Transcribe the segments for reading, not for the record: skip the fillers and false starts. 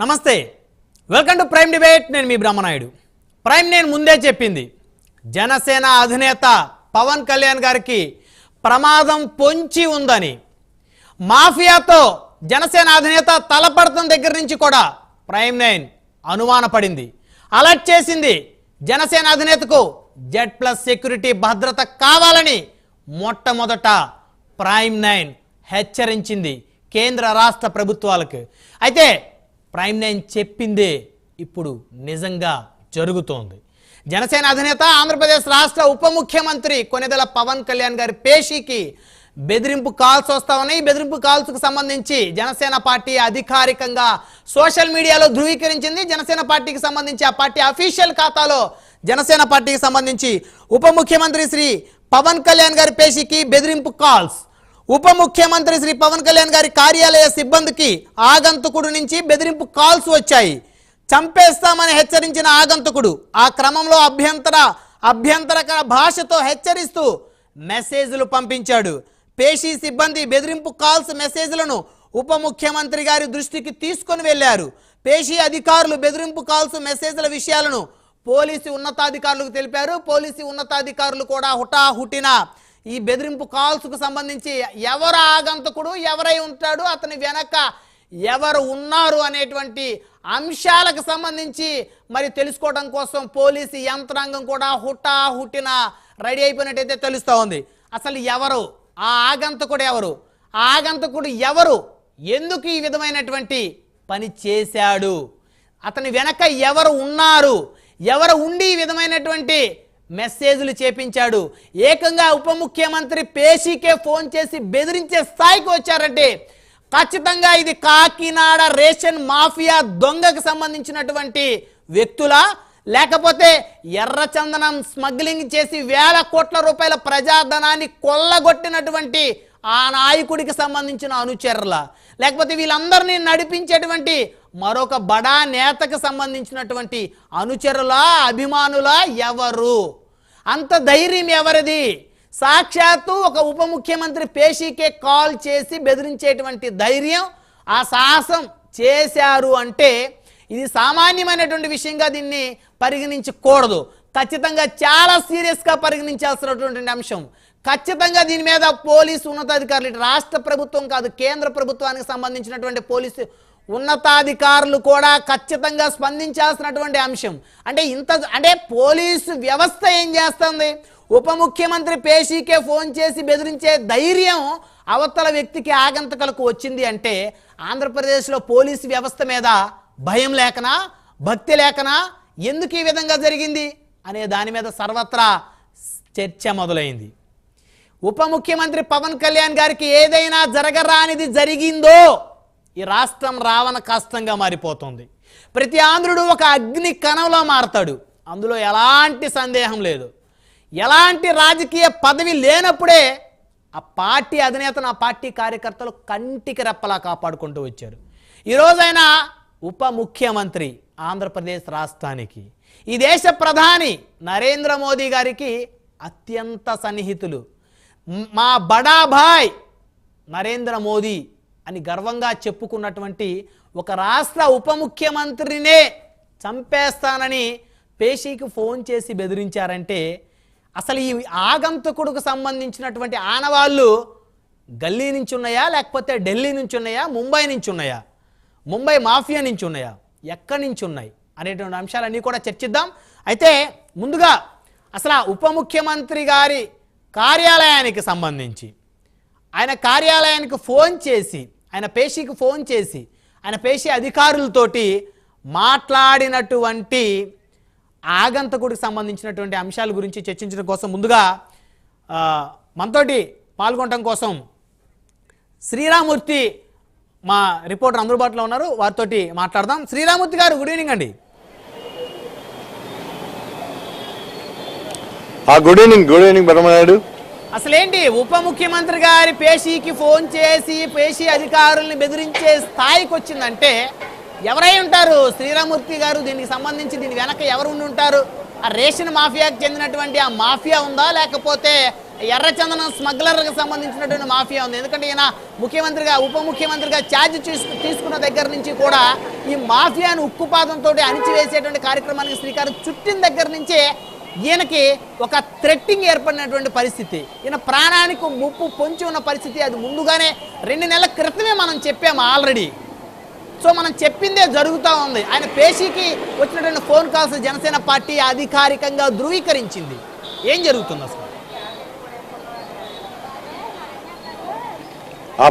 నమస్తే, welcome to prime debate. నేను మీ Brahmanaidu. Prime నేను ముందే చెప్పింది, జనసేన అధినేత పవన్ కళ్యాణ్ గారికి ప్రమాదం పొంచి ఉందని. మాఫియాతో జనసేన అధినేత తలపడతం దగ్గర నుంచి కూడా ప్రైమ్ 9 అనుమానపడింది, అలర్ట్ చేసింది. జనసేన అధినేతకు Z+ సెక్యూరిటీ భద్రత కావాలని మొట్టమొదట ప్రైమ్ 9 హెచ్చరించింది కేంద్ర రాష్ట్ర ప్రభుత్వాలకు. అయితే ప్రైమ్ 9 చెప్పిందే ఇప్పుడు నిజంగా జరుగుతోంది. జనసేన అధినేత ఆంధ్రప్రదేశ్ రాష్ట్ర ఉప ముఖ్యమంత్రి కొణిదెల పవన్ కళ్యాణ్ గారి పేషీకి బెదిరింపు కాల్స్ వస్తా ఉన్నాయి. ఈ బెదిరింపు కాల్స్కు సంబంధించి జనసేన పార్టీ అధికారికంగా సోషల్ మీడియాలో ధృవీకరించింది. జనసేన పార్టీకి సంబంధించి ఆ పార్టీ అఫీషియల్ ఖాతాలో జనసేన పార్టీకి సంబంధించి ఉప ముఖ్యమంత్రి శ్రీ పవన్ కళ్యాణ్ గారి పేషీకి బెదిరింపు కాల్స్. ఉప ముఖ్యమంత్రి శ్రీ పవన్ కళ్యాణ్ గారి కార్యాలయ సిబ్బందికి ఆగంతకుడు నుంచి బెదిరింపు కాల్స్ వచ్చాయి. చంపేస్తామని హెచ్చరించిన ఆగంతకుడు ఆ క్రమంలో అభ్యంతరకర భాషతో హెచ్చరిస్తూ మెసేజ్లు పంపించాడు. పేషీ సిబ్బంది బెదిరింపు కాల్స్ మెసేజ్లను ఉప ముఖ్యమంత్రి గారి దృష్టికి తీసుకొని వెళ్లారు. పేషీ అధికారులు బెదిరింపు కాల్స్ మెసేజ్ల విషయాలను పోలీసు ఉన్నతాధికారులకు తెలిపారు. పోలీసు ఉన్నతాధికారులు కూడా హుటాహుటిన ఈ బెదిరింపు కాల్స్కు సంబంధించి ఎవరు ఆగంతకుడు, ఎవరై ఉంటాడు, అతని వెనక ఎవరు ఉన్నారు అనేటువంటి అంశాలకు సంబంధించి మరి తెలుసుకోవడం కోసం పోలీసు యంత్రాంగం కూడా హుటాహుటిన రెడీ అయిపోయినట్టయితే తెలుస్తూ ఉంది. అసలు ఎవరు ఆ ఆగంతకుడు, ఆగంతకుడు ఎవరు, ఎందుకు ఈ విధమైనటువంటి పని చేశాడు, అతని వెనక ఎవరు ఉన్నారు, ఎవరు ఉండి ఈ విధమైనటువంటి మెసేజ్లు చేపించాడు. ఏకంగా ఉప ముఖ్యమంత్రి పేషీకే ఫోన్ చేసి బెదిరించే స్థాయికి వచ్చారంటే ఖచ్చితంగా ఇది కాకినాడ రేషన్ మాఫియా దొంగకు సంబంధించినటువంటి వ్యక్తుల, లేకపోతే ఎర్రచందనం స్మగ్లింగ్ చేసి వేల కోట్ల రూపాయల ప్రజాధనాన్ని కొల్లగొట్టినటువంటి ఆ నాయకుడికి సంబంధించిన అనుచరుల, లేకపోతే వీళ్ళందరినీ నడిపించేటువంటి మరొక బడా నేతకు సంబంధించినటువంటి అనుచరుల, అభిమానుల, ఎవరు? అంత ధైర్యం ఎవరిది? సాక్షాత్తు ఒక ఉప ముఖ్యమంత్రి పేషీకే కాల్ చేసి బెదిరించేటువంటి ధైర్యం, ఆ సాహసం చేశారు అంటే ఇది సామాన్యమైనటువంటి విషయంగా దీన్ని పరిగణించకూడదు. ఖచ్చితంగా చాలా సీరియస్గా పరిగణించాల్సినటువంటి అంశం. ఖచ్చితంగా దీని మీద పోలీసు ఉన్నతాధికారులు, రాష్ట్ర ప్రభుత్వం కాదు కేంద్ర ప్రభుత్వానికి సంబంధించినటువంటి పోలీసు ఉన్నతాధికారులు కూడా ఖచ్చితంగా స్పందించాల్సినటువంటి అంశం. అంటే పోలీసు వ్యవస్థ ఏం చేస్తుంది? ఉప ముఖ్యమంత్రి పేషీకే ఫోన్ చేసి బెదిరించే ధైర్యం అవతల వ్యక్తికి ఆగంతకులకు వచ్చింది అంటే ఆంధ్రప్రదేశ్లో పోలీసు వ్యవస్థ మీద భయం లేకనా, భక్తి లేకనా, ఎందుకు ఈ విధంగా జరిగింది అనే దాని మీద సర్వత్రా చర్చ మొదలైంది. ఉప ముఖ్యమంత్రి పవన్ కళ్యాణ్ గారికి ఏదైనా జరగరానిది జరిగిందో ఈ రాష్ట్రం రావణ కష్టంగా మారిపోతుంది. ప్రతి ఆంధ్రుడు ఒక అగ్ని కణంలో మారతాడు, అందులో ఎలాంటి సందేహం లేదు. ఎలాంటి రాజకీయ పదవి లేనప్పుడే ఆ పార్టీ అధినేతను, ఆ పార్టీ కార్యకర్తలు కంటికి రెప్పలా కాపాడుకుంటూ వచ్చారు. ఈరోజైనా ఉప ముఖ్యమంత్రి ఆంధ్రప్రదేశ్ రాష్ట్రానికి, ఈ దేశ ప్రధాని నరేంద్ర మోదీ గారికి అత్యంత సన్నిహితులు. మా బడా భాయ్ నరేంద్ర మోదీ అని గర్వంగా చెప్పుకున్నటువంటి ఒక రాష్ట్ర ఉప ముఖ్యమంత్రినే చంపేస్తానని పేషీకి ఫోన్ చేసి బెదిరించారంటే అసలు ఈ ఆగంతకుడికి సంబంధించినటువంటి ఆనవాళ్ళు గల్లీ నుంచి ఉన్నాయా, లేకపోతే ఢిల్లీ నుంచి ఉన్నాయా, ముంబై నుంచి ఉన్నాయా, ముంబై మాఫియా నుంచి ఉన్నాయా, ఎక్కడి నుంచి ఉన్నాయి అనేటువంటి అంశాలన్నీ కూడా చర్చిద్దాం. అయితే ముందుగా అసలు ఉప ముఖ్యమంత్రి గారి కార్యాలయానికి సంబంధించి ఆయన కార్యాలయానికి ఫోన్ చేసి, ఆయన పేషీకి ఫోన్ చేసి, ఆయన పేషీ అధికారులతోటి మాట్లాడినటువంటి ఆగంతకుడికి సంబంధించినటువంటి అంశాల గురించి చర్చించడం కోసం ముందుగా మనతోటి పాల్గొనడం కోసం శ్రీరామూర్తి మా రిపోర్టర్ అందుబాటులో ఉన్నారు, వారితోటి మాట్లాడదాం. శ్రీరామూర్తి గారు, గుడ్ ఈవినింగ్ అండి. Good evening Brahmanaidu. అసలేంటి ఉప ముఖ్యమంత్రి గారి పేషీకి ఫోన్ చేసి పేషీ అధికారుల్ని బెదిరించే స్థాయికి వచ్చిందంటే ఎవరై ఉంటారు శ్రీరామూర్తి గారు? దీనికి సంబంధించి దీని వెనక ఎవరు ఉండి ఉంటారు? ఆ రేషన్ మాఫియాకి చెందినటువంటి ఆ మాఫియా ఉందా, లేకపోతే ఎర్రచందనం స్మగ్లర్కి సంబంధించినటువంటి మాఫియా ఉంది. ఎందుకంటే ఈయన ముఖ్యమంత్రిగా ఉప ముఖ్యమంత్రిగా ఛార్జ్ తీసుకున్న దగ్గర నుంచి కూడా ఈ మాఫియాను ఉక్కుపాదంతో అణిచివేసేటువంటి కార్యక్రమానికి శ్రీకారం చుట్టిన దగ్గర నుంచే ఈయనకి ఒక థ్రెట్టింగ్ ఏర్పడినటువంటి పరిస్థితి, ఈయన ప్రాణానికి ముప్పు పొంచి ఉన్న పరిస్థితి. అది ముందుగానే 2 నెలల క్రితమే మనం చెప్పాము ఆల్రెడీ. సో మనం చెప్పిందే జరుగుతూ ఉంది. ఆయన పేషీకి వచ్చినటువంటి ఫోన్ కాల్స్ జనసేన పార్టీ అధికారికంగా ధృవీకరించింది. ఏం జరుగుతుంది అసలు?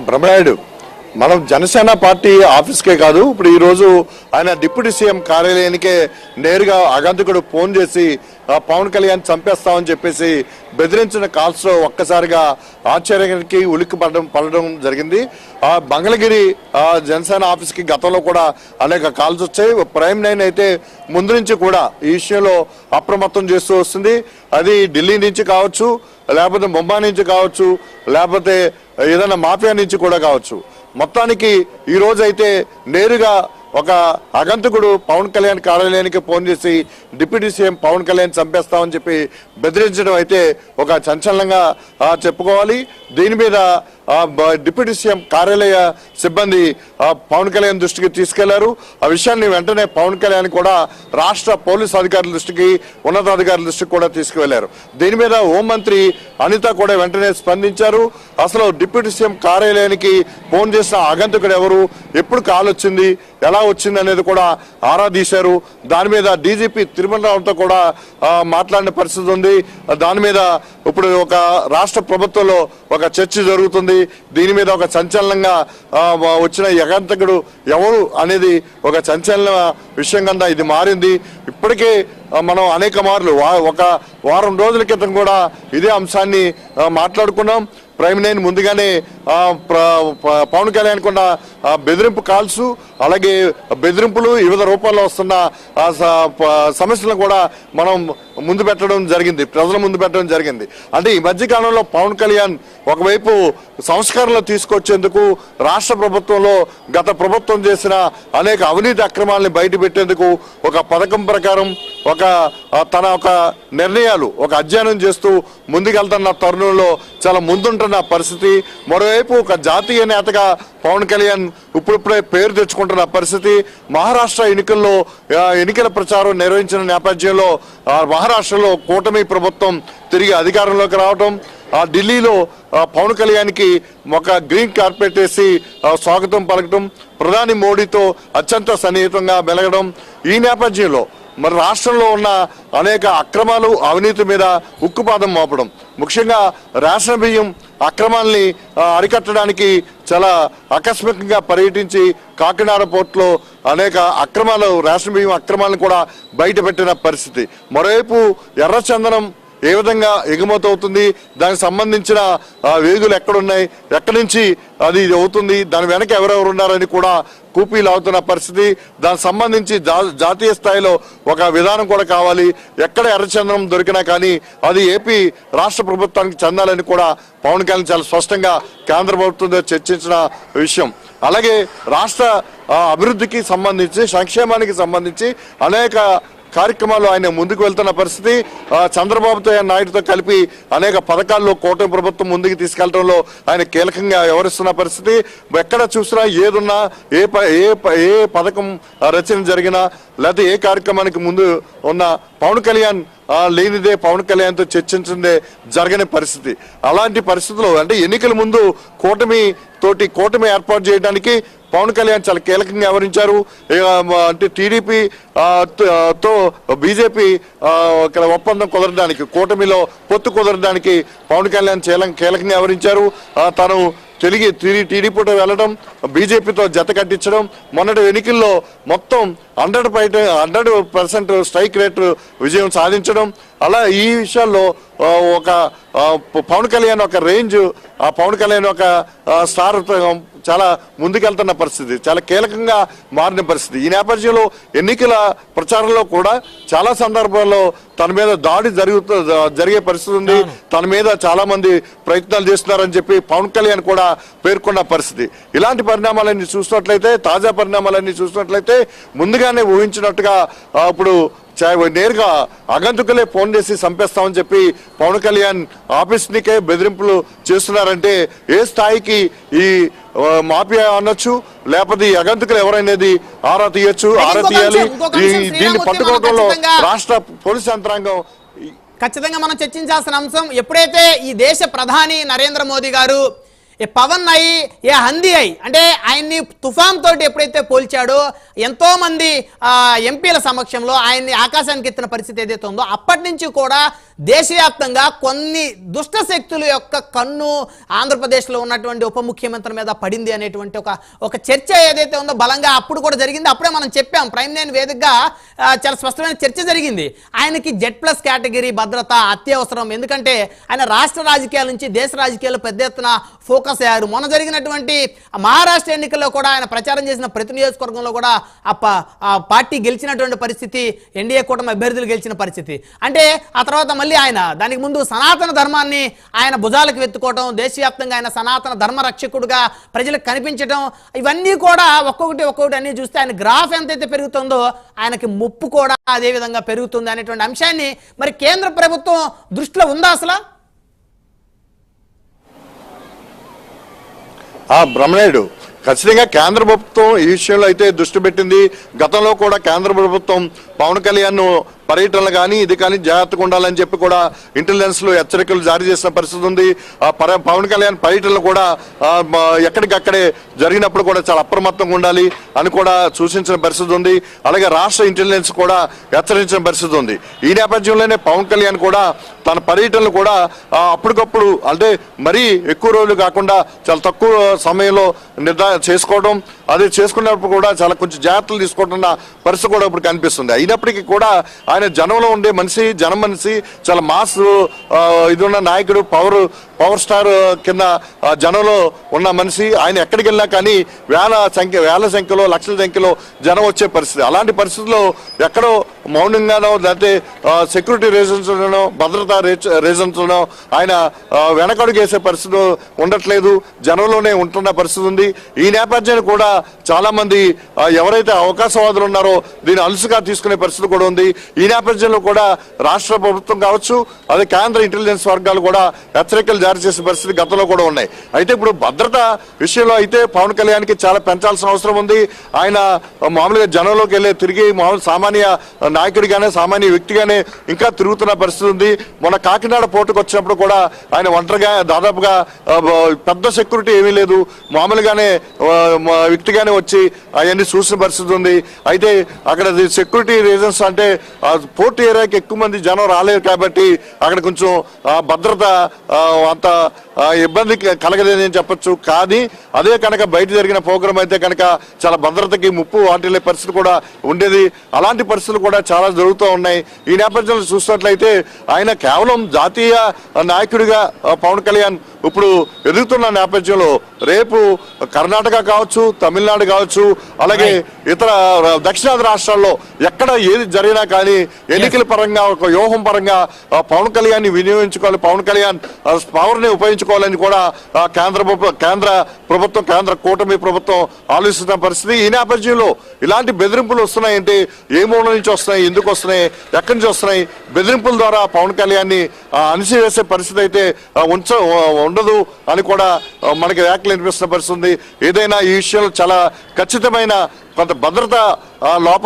బ్రహ్మనాయుడు, మనం జనసేన పార్టీ ఆఫీస్కే కాదు, ఇప్పుడు ఈరోజు ఆయన డిప్యూటీ సీఎం కార్యాలయానికే నేరుగా ఆగంతకుడు ఫోన్ చేసి పవన్ కళ్యాణ్ చంపేస్తామని చెప్పేసి బెదిరించిన కాల్స్ లో ఒక్కసారిగా ఆశ్చర్యానికి ఉలిక్కి పడడం జరిగింది. మంగళగిరి జనసేన ఆఫీస్కి గతంలో కూడా అనేక కాల్స్ వచ్చాయి. ప్రైమ్ 9 అయితే ముందు నుంచి కూడా ఈ విషయంలో అప్రమత్తం చేస్తూ వస్తుంది. అది ఢిల్లీ నుంచి కావచ్చు, లేకపోతే ముంబై నుంచి కావచ్చు, లేకపోతే ఏదైనా మాఫియా నుంచి కూడా కావచ్చు. మొత్తానికి ఈ రోజు అయితే నేరుగా ఒక ఆగంతకుడు పవన్ కళ్యాణ్ కార్యాలయానికి ఫోన్ చేసి డిప్యూటీ సీఎం పవన్ కళ్యాణ్ చంపేస్తామని చెప్పి బెదిరించడం అయితే ఒక సంచలనంగా చెప్పుకోవాలి. దీని మీద డిప్యూటీ సీఎం కార్యాలయ సిబ్బంది పవన్ కళ్యాణ్ దృష్టికి తీసుకెళ్లారు. ఆ విషయాన్ని వెంటనే పవన్ కళ్యాణ్ కూడా రాష్ట్ర పోలీసు అధికారుల దృష్టికి, ఉన్నతాధికారుల దృష్టికి కూడా తీసుకువెళ్లారు. దీని మీద హోంమంత్రి అనిత కూడా వెంటనే స్పందించారు. అసలు డిప్యూటీ సీఎం కార్యాలయానికి ఫోన్ చేసిన ఆగంతకుడు ఎవరు, ఎప్పుడు కాల్ వచ్చింది, ఎలా వచ్చింది అనేది కూడా ఆరా తీశారు. దాని మీద డీజీపీ తిరుమల రావుతో కూడా మాట్లాడిన పరిస్థితి ఉంది. దాని మీద ఇప్పుడు ఒక రాష్ట్ర ప్రభుత్వంలో ఒక చర్చ జరుగుతుంది. దీని మీద ఒక సంచలనంగా వచ్చిన ఆగంతకుడు ఎవరు అనేది ఒక సంచలన విషయం కింద ఇది మారింది. ఇప్పటికే మనం అనేక మార్లు ఒక వారం రోజుల క్రితం కూడా ఇదే అంశాన్ని మాట్లాడుకున్నాం. ప్రైమ్ 9 ముందుగానే పవన్ కళ్యాణ్ కొన్న బెదిరింపు కాల్స్, అలాగే బెదిరింపులు వివిధ రూపాల్లో వస్తున్న సమస్యలను కూడా మనం ముందు పెట్టడం జరిగింది, ప్రజల ముందు పెట్టడం జరిగింది. అంటే ఈ మధ్యకాలంలో పవన్ కళ్యాణ్ ఒకవైపు సంస్కరణలు తీసుకొచ్చేందుకు, రాష్ట్ర ప్రభుత్వంలో గత ప్రభుత్వం చేసిన అనేక అవినీతి అక్రమాలని బయట పెట్టేందుకు ఒక పథకం ప్రకారం తన నిర్ణయాలు ఒక అధ్యయనం చేస్తూ ముందుకెళ్తున్న తరుణంలో చాలా ముందుంటున్న పరిస్థితి. మరోవైపు ఒక జాతీయ నేతగా పవన్ కళ్యాణ్ ఇప్పుడిప్పుడే పేరు తెచ్చుకుంటున్న పరిస్థితి. మహారాష్ట్ర ఎన్నికల ప్రచారం నిర్వహించిన నేపథ్యంలో మహారాష్ట్రలో కూటమి ప్రభుత్వం తిరిగి అధికారంలోకి రావడం, ఢిల్లీలో పవన్ కళ్యాణ్కి ఒక గ్రీన్ కార్పెట్ వేసి స్వాగతం పలకడం, ప్రధాని మోడీతో అత్యంత సన్నిహితంగా మెలగడం. ఈ నేపథ్యంలో మరి రాష్ట్రంలో ఉన్న అనేక అక్రమాలు, అవినీతి మీద ఉక్కుపాదం మోపడం, ముఖ్యంగా రేషన్ బియ్యం అక్రమాల్ని అరికట్టడానికి చాలా ఆకస్మికంగా పర్యటించి కాకినాడ పోర్టులో అనేక అక్రమాలు, రేషన్ బియ్యం అక్రమాలను కూడా బయటపెట్టిన పరిస్థితి. మరోవైపు ఎర్రచందనం ఏ విధంగా ఎగుమతి అవుతుంది, దానికి సంబంధించిన వేగులు ఎక్కడున్నాయి, ఎక్కడి నుంచి అది అవుతుంది, దాని వెనక ఎవరెవరు ఉన్నారని కూడా కూపీలు అవుతున్న పరిస్థితి. దానికి సంబంధించి జాతీయ స్థాయిలో ఒక విధానం కూడా కావాలి. ఎక్కడ ఎర్రచందనం దొరికినా కానీ అది ఏపీ రాష్ట్ర ప్రభుత్వానికి చెందాలని కూడా పవన్ కళ్యాణ్ చాలా స్పష్టంగా కేంద్ర ప్రభుత్వంతో చర్చించిన విషయం. అలాగే రాష్ట్ర అభివృద్ధికి సంబంధించి, సంక్షేమానికి సంబంధించి అనేక కార్యక్రమాలు ఆయన ముందుకు వెళ్తున్న పరిస్థితి. చంద్రబాబుతో నాయుడుతో కలిపి అనేక పథకాల్లో కూటమి ప్రభుత్వం ముందుకు తీసుకెళ్లడంలో ఆయన కీలకంగా వ్యవహరిస్తున్న పరిస్థితి. ఎక్కడ చూసినా ఏదున్నా, ఏ పథకం రచన జరిగినా, లేకపోతే ఏ కార్యక్రమానికి ముందు ఉన్న పవన్ కళ్యాణ్ లేనిదే, పవన్ కళ్యాణ్తో చర్చించిందే జరగని పరిస్థితి. అలాంటి పరిస్థితుల్లో అంటే ఎన్నికల ముందు కూటమి ఏర్పాటు చేయడానికి పవన్ కళ్యాణ్ చాలా కీలకంగా వ్యవహరించారు. అంటే టీడీపీ తో బీజేపీ ఒప్పందం కుదరడానికి, కూటమిలో పొత్తు కుదరడానికి పవన్ కళ్యాణ్ కీలకంగా వ్యవహరించారు. తను టీడీపీతో వెళ్ళడం, బీజేపీతో జత కట్టించడం, మొన్నటి ఎన్నికల్లో మొత్తం 100% స్ట్రైక్ రేట్ విజయం సాధించడం. అలా ఈ విషయాల్లో ఒక పవన్ కళ్యాణ్ ఒక రేంజ్, ఆ పవన్ కళ్యాణ్ ఒక స్టార్ చాలా ముందుకెళ్తున్న పరిస్థితి, చాలా కీలకంగా మారిన పరిస్థితి. ఈ నేపథ్యంలో ఎన్నికల ప్రచారంలో కూడా చాలా సందర్భాల్లో తన మీద దాడి జరిగే పరిస్థితి ఉంది. తన మీద చాలా మంది ప్రయత్నాలు చేస్తున్నారని చెప్పి పవన్ కళ్యాణ్ కూడా పేర్కొన్న పరిస్థితి. ఇలాంటి పరిణామాలన్నీ చూసినట్లయితే, తాజా పరిణామాలన్నీ చూసినట్లయితే ముందుగానే ఊహించినట్టుగా ఇప్పుడు నేరుగా ఆగంతుకులే ఫోన్ చేసి చంపేస్తామని చెప్పి పవన్ కళ్యాణ్ ఆఫీస్ నికే బెదిరింపులు చేస్తున్నారంటే ఏ స్థాయికి ఈ మాఫియా అనొచ్చు, లేకపోతే ఈ ఆగంతుకులు ఎవరైనది ఆరా తీయొచ్చు, ఆరా తీయాలి. దీన్ని పట్టుకోవడంలో రాష్ట్ర పోలీస్ యంత్రాంగం ఖచ్చితంగా మనం చర్చించాల్సిన అంశం. ఎప్పుడైతే ఈ దేశ ప్రధాని నరేంద్ర మోదీ గారు ఏ పవన్ అయి ఏ హందీ అయి అంటే ఆయన్ని తుఫాన్ తోటి ఎప్పుడైతే పోల్చాడో, ఎంతో మంది ఎంపీల సమక్షంలో ఆయన్ని ఆకాశానికి ఎత్తిన పరిస్థితి ఏదైతే ఉందో, అప్పటి నుంచి కూడా దేశవ్యాప్తంగా కొన్ని దుష్ట శక్తుల యొక్క కన్ను ఆంధ్రప్రదేశ్లో ఉన్నటువంటి ఉప ముఖ్యమంత్రి మీద పడింది అనేటువంటి ఒక చర్చ ఏదైతే ఉందో బలంగా అప్పుడు కూడా జరిగింది. అప్పుడే మనం చెప్పాం, ప్రైమ్ లైన్ వేదికగా చాలా స్పష్టమైన చర్చ జరిగింది. ఆయనకి Z+ కేటగిరీ భద్రత అత్యవసరం, ఎందుకంటే ఆయన రాష్ట్ర రాజకీయాల నుంచి దేశ రాజకీయాలు పెద్ద ఎత్తున ఫోకస్ అయ్యారు. మొన్న జరిగినటువంటి మహారాష్ట్ర ఎన్నికల్లో కూడా ఆయన ప్రచారం చేసిన ప్రతి నియోజకవర్గంలో కూడా ఆ పార్టీ గెలిచినటువంటి పరిస్థితి, ఎన్డీఏ కూటమి అభ్యర్థులు గెలిచిన పరిస్థితి. అంటే ఆ తర్వాత మళ్ళీ ఆయన దానికి ముందు సనాతన ధర్మాన్ని ఆయన భుజాలకు వెత్తుకోవటం, దేశవ్యాప్తంగా ఆయన సనాతన ధర్మ రక్షకుడుగా ప్రజలకు కనిపించడం, ఇవన్నీ కూడా ఒక్కొక్కటి అన్ని చూస్తే ఆయన గ్రాఫ్ ఎంతైతే పెరుగుతుందో ఆయనకి ముప్పు కూడా అదే విధంగా పెరుగుతుంది అనేటువంటి అంశాన్ని మరి కేంద్ర ప్రభుత్వం దృష్టిలో ఉందా అసలు? బ్రహ్మనాయుడు, ఖచ్చితంగా కేంద్ర ప్రభుత్వం ఈ విషయంలో అయితే దృష్టి పెట్టింది. గతంలో కూడా కేంద్ర ప్రభుత్వం పవన్ కళ్యాణ్ పర్యటనలు కానీ ఇది కానీ జాగ్రత్తగా ఉండాలని చెప్పి కూడా ఇంటెలిజెన్స్ లో హెచ్చరికలు జారీ చేసిన పరిస్థితి ఉంది. పవన్ కళ్యాణ్ పర్యటనలు కూడా ఎక్కడికక్కడే జరిగినప్పుడు కూడా చాలా అప్రమత్తంగా ఉండాలి అని కూడా సూచించిన పరిస్థితి ఉంది. అలాగే రాష్ట్ర ఇంటెలిజెన్స్ కూడా హెచ్చరించిన పరిస్థితి ఉంది. ఈ నేపథ్యంలోనే పవన్ కళ్యాణ్ కూడా తన పర్యటనలు కూడా అప్పటికప్పుడు అంటే మరీ ఎక్కువ రోజులు కాకుండా చాలా తక్కువ సమయంలో చేసుకోవడం, అది చేసుకున్నప్పుడు కూడా చాలా కొంచెం జాగ్రత్తలు తీసుకుంటున్న పరిస్థితి కూడా ఇప్పుడు కనిపిస్తుంది. అయినప్పటికీ కూడా ఆయన జనంలో ఉండే మనిషి, జనం మనిషి, చాలా మాస్ ఇది ఉన్న నాయకుడు, పవర్ స్టార్ కింద జనంలో ఉన్న మనిషి. ఆయన ఎక్కడికి వెళ్ళినా కానీ వేల సంఖ్యలో లక్షల సంఖ్యలో జనం వచ్చే పరిస్థితి. అలాంటి పరిస్థితుల్లో ఎక్కడో మౌనంగానో లేకపోతే సెక్యూరిటీ రీజన్స్లోనో భద్రతా రీజన్స్లోనో ఆయన వెనకడుగు వేసే పరిస్థితి ఉండట్లేదు, జనంలోనే ఉంటున్న పరిస్థితి ఉంది. ఈ నేపథ్యాన్ని కూడా చాలా మంది ఎవరైతే అవకాశవాదులు ఉన్నారో దీన్ని అలుసుగా తీసుకునే పరిస్థితి కూడా ఉంది. ఈ నేపథ్యంలో కూడా రాష్ట్ర ప్రభుత్వం కావచ్చు, అదే కేంద్ర ఇంటెలిజెన్స్ వర్గాలు కూడా హెచ్చరికలు జారీ చేసే పరిస్థితి గతంలో కూడా ఉన్నాయి. అయితే ఇప్పుడు భద్రత విషయంలో అయితే పవన్ కళ్యాణ్కి చాలా పెంచాల్సిన అవసరం ఉంది. ఆయన మామూలుగా జనంలోకి వెళ్ళే తిరిగి మామూలు సామాన్య నాయకుడిగానే సామాన్య వ్యక్తిగానే ఇంకా తిరుగుతున్న పరిస్థితి ఉంది. మొన్న కాకినాడ పోర్టుకు వచ్చినప్పుడు కూడా ఆయన ఒంటరిగా దాదాపుగా పెద్ద సెక్యూరిటీ ఏమీ లేదు, మామూలుగానే వ్యక్తిగానే వచ్చి అవన్నీ చూసిన పరిస్థితి ఉంది. అయితే అక్కడ సెక్యూరిటీ రీజన్స్ అంటే పోర్ట్ ఏరియాకి ఎక్కువ మంది జనం రాలేరు కాబట్టి అక్కడ కొంచెం భద్రత అంత ఇబ్బంది కలగలేదని చెప్పొచ్చు. కానీ అదే కనుక బయట జరిగిన ప్రోగ్రాం అయితే కనుక చాలా భద్రతకి ముప్పు వాటిల్లే పరిస్థితి కూడా ఉండేది. అలాంటి పరిస్థితులు కూడా చాలా జరుగుతూ ఉన్నాయి. ఈ నేపథ్యంలో చూసినట్లయితే ఆయన కేవలం జాతీయ నాయకుడిగా పవన్ కళ్యాణ్ ఇప్పుడు ఎదుగుతున్న నేపథ్యంలో రేపు కర్ణాటక కావచ్చు, తమిళనాడు కావచ్చు, అలాగే ఇతర దక్షిణాది రాష్ట్రాల్లో ఎక్కడ ఏది జరిగినా కానీ ఎన్నికల పరంగా ఒక వ్యూహం పరంగా పవన్ కళ్యాణ్ వినియోగించుకోవాలి, పవన్ కళ్యాణ్ పవర్ని ఉపయోగించుకోవాలని కూడా కేంద్ర ప్రభుత్వం కేంద్ర కూటమి ప్రభుత్వం ఆలోచిస్తున్న పరిస్థితి. ఈ నేపథ్యంలో ఇలాంటి బెదిరింపులు వస్తున్నాయంటే ఏ మూల నుంచి వస్తున్నాయి, ఎందుకు వస్తున్నాయి, ఎక్కడి నుంచి వస్తున్నాయి? బెదిరింపుల ద్వారా పవన్ కళ్యాణ్ అణిచివేసే పరిస్థితి అయితే ఉండదు అని కూడా మనకి వ్యాఖ్యలు వినిపిస్తున్న పరిస్థితి ఉంది. ఏదైనా ఈ విషయంలో చాలా ఖచ్చితమైన కొంత భద్రత లోపం